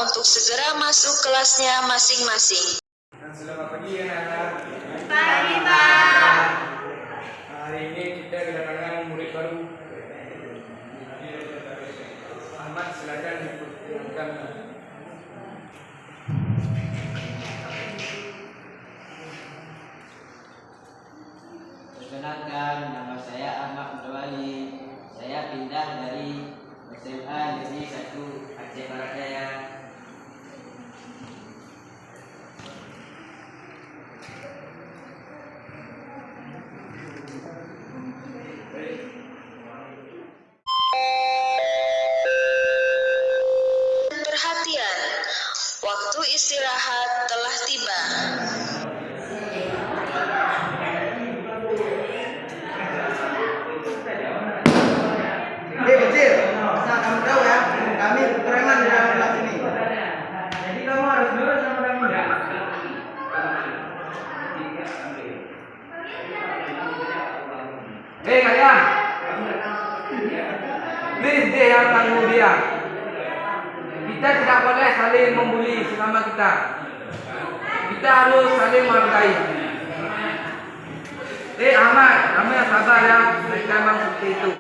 untuk segera masuk kelasnya masing-masing. Selamat pagi anak-anak. Pagi, Pak. Hari ini kita kedatangan murid baru. Ahmad, silakan diperkenalkan. Perkenalkan, nama saya Ahmad Mutawali. Saya pindah dari SMA Negeri 1 Aceh Barat Daya. Perhatian, waktu istirahat telah tiba. Kecil, asal kamu tahu ya, kami kekurangan di dalam kelas ini. Jadi kamu harus nurut sama kami. Hei kalian, please dia yang tangguh dia. Kita tidak boleh saling membuli sesama kita. Kita harus saling menghargai. Ahmad, kamu yang sabar ya. Mereka memang seperti itu.